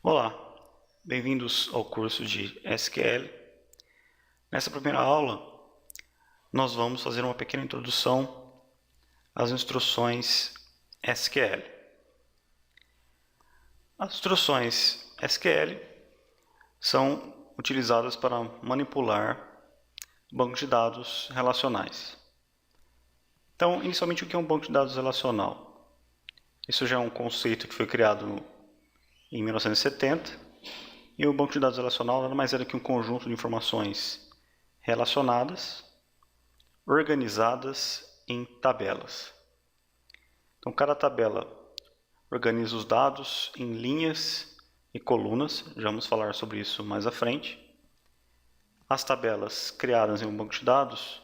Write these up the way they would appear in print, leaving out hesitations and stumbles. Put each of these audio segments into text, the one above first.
Olá, bem-vindos ao curso de SQL. Nessa primeira aula, nós vamos fazer uma pequena introdução às instruções SQL. As instruções SQL são utilizadas para manipular bancos de dados relacionais. Então, inicialmente, o que é um banco de dados relacional? Isso já é um conceito que foi criado em 1970, e o banco de dados relacional nada mais é do que um conjunto de informações relacionadas, organizadas em tabelas. Então, cada tabela organiza os dados em linhas e colunas, já vamos falar sobre isso mais à frente. As tabelas criadas em um banco de dados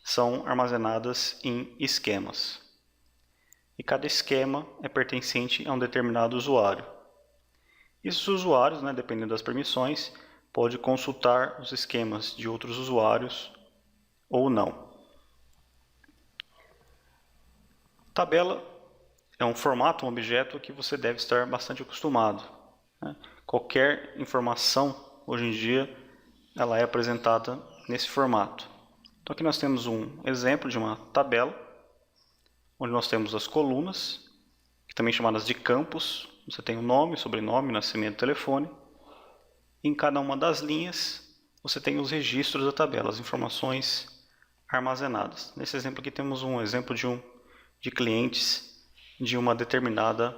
são armazenadas em esquemas. E cada esquema é pertencente a um determinado usuário. Esses usuários, dependendo das permissões, pode consultar os esquemas de outros usuários ou não. Tabela é um formato, um objeto que você deve estar bastante acostumado. Qualquer informação, hoje em dia, ela é apresentada nesse formato. Então aqui nós temos um exemplo de uma tabela, onde nós temos as colunas, que também chamadas de campos. Você tem o nome, sobrenome, nascimento, telefone. Em cada uma das linhas, você tem os registros da tabela, as informações armazenadas. Nesse exemplo aqui temos um exemplo de clientes de uma determinada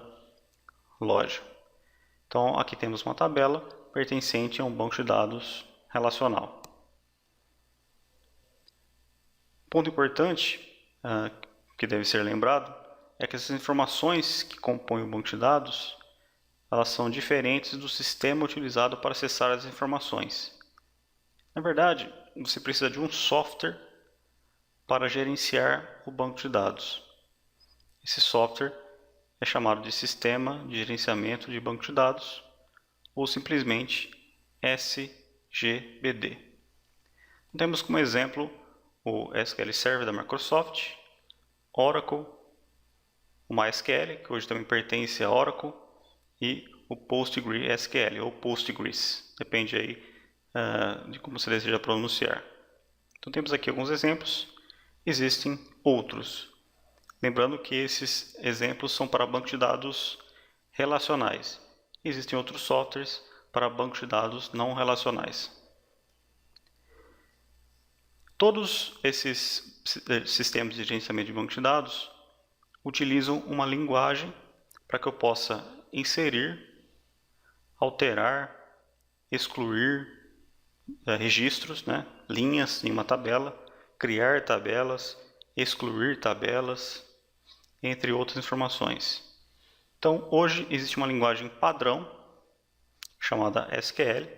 loja. Então aqui temos uma tabela pertencente a um banco de dados relacional. Ponto importante que deve ser lembrado é que essas informações que compõem o banco de dados, elas são diferentes do sistema utilizado para acessar as informações. Na verdade, você precisa de um software para gerenciar o banco de dados. Esse software é chamado de Sistema de Gerenciamento de Banco de Dados, ou simplesmente SGBD. Temos como exemplo o SQL Server da Microsoft, Oracle, o MySQL, que hoje também pertence a Oracle, e o PostgreSQL, ou Postgres, depende aí de como você deseja pronunciar. Então temos aqui alguns exemplos, existem outros. Lembrando que esses exemplos são para bancos de dados relacionais. Existem outros softwares para bancos de dados não relacionais. Todos esses sistemas de gerenciamento de banco de dados utilizam uma linguagem para que eu possa inserir, alterar, excluir registros, linhas em uma tabela, criar tabelas, excluir tabelas, entre outras informações. Então, hoje existe uma linguagem padrão chamada SQL,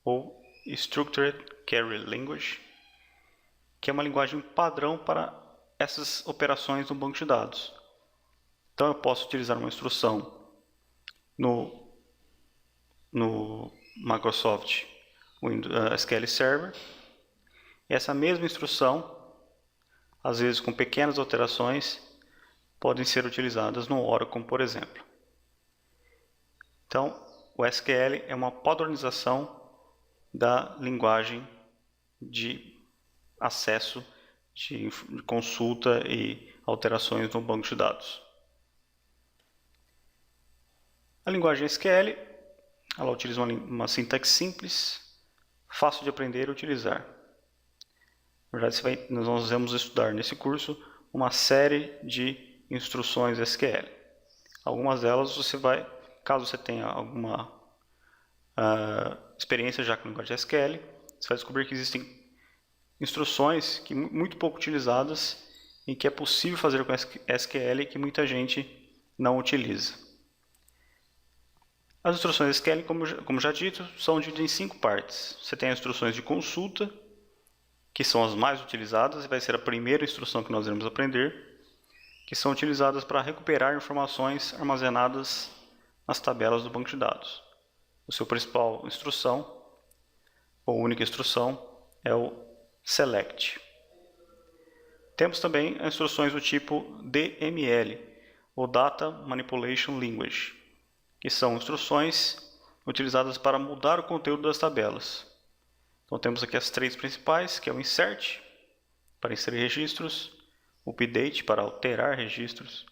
ou Structured Query Language, que é uma linguagem padrão para essas operações no banco de dados. Então, eu posso utilizar uma instrução no Microsoft SQL Server. E essa mesma instrução, às vezes com pequenas alterações, podem ser utilizadas no Oracle, por exemplo. Então, o SQL é uma padronização da linguagem de acesso, de consulta e alterações no banco de dados. A linguagem SQL, ela utiliza uma sintaxe simples, fácil de aprender e utilizar. Na verdade, nós vamos estudar nesse curso uma série de instruções SQL. Algumas delas caso você tenha alguma experiência já com a linguagem SQL, você vai descobrir que existem instruções muito pouco utilizadas e que é possível fazer com SQL e que muita gente não utiliza. As instruções SQL, como já dito, são divididas em 5 partes. Você tem as instruções de consulta, que são as mais utilizadas, e vai ser a primeira instrução que nós iremos aprender, que são utilizadas para recuperar informações armazenadas nas tabelas do banco de dados. A sua principal instrução, ou única instrução, é o SELECT. Temos também as instruções do tipo DML, ou Data Manipulation Language, que são instruções utilizadas para mudar o conteúdo das tabelas. Então temos aqui as três principais, que é o insert, para inserir registros, o update, para alterar registros,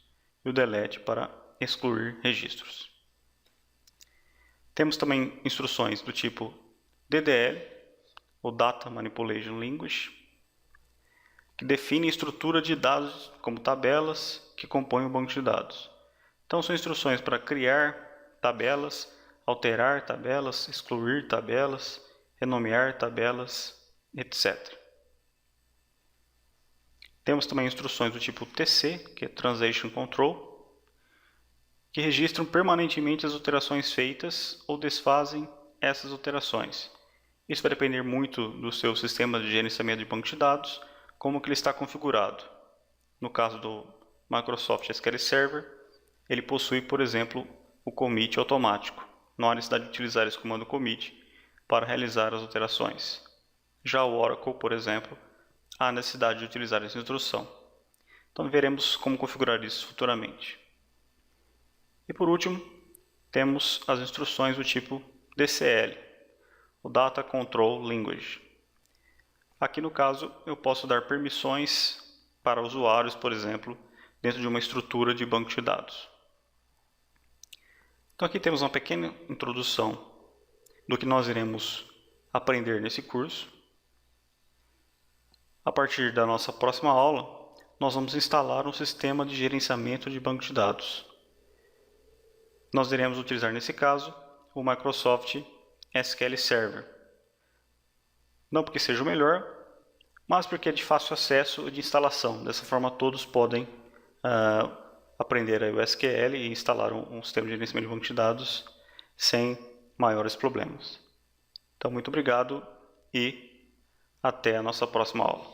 e o delete, para excluir registros. Temos também instruções do tipo DDL, ou Data Manipulation Language, que define a estrutura de dados como tabelas que compõem o banco de dados. Então são instruções para criar tabelas, alterar tabelas, excluir tabelas, renomear tabelas, etc. Temos também instruções do tipo TC, que é Transaction Control, que registram permanentemente as alterações feitas ou desfazem essas alterações. Isso vai depender muito do seu sistema de gerenciamento de banco de dados, como que ele está configurado. No caso do Microsoft SQL Server, ele possui, por exemplo, o commit automático. Não há necessidade de utilizar esse comando commit para realizar as alterações. Já o Oracle, por exemplo, há necessidade de utilizar essa instrução. Então veremos como configurar isso futuramente. E por último, temos as instruções do tipo DCL, o Data Control Language. Aqui no caso, eu posso dar permissões para usuários, por exemplo, dentro de uma estrutura de banco de dados. Então aqui temos uma pequena introdução do que nós iremos aprender nesse curso. A partir da nossa próxima aula, nós vamos instalar um sistema de gerenciamento de banco de dados. Nós iremos utilizar, nesse caso, o Microsoft SQL Server. Não porque seja o melhor, mas porque é de fácil acesso e de instalação. Dessa forma, todos podem aprender o SQL e instalar um sistema de gerenciamento de banco de dados sem maiores problemas. Então, muito obrigado e até a nossa próxima aula.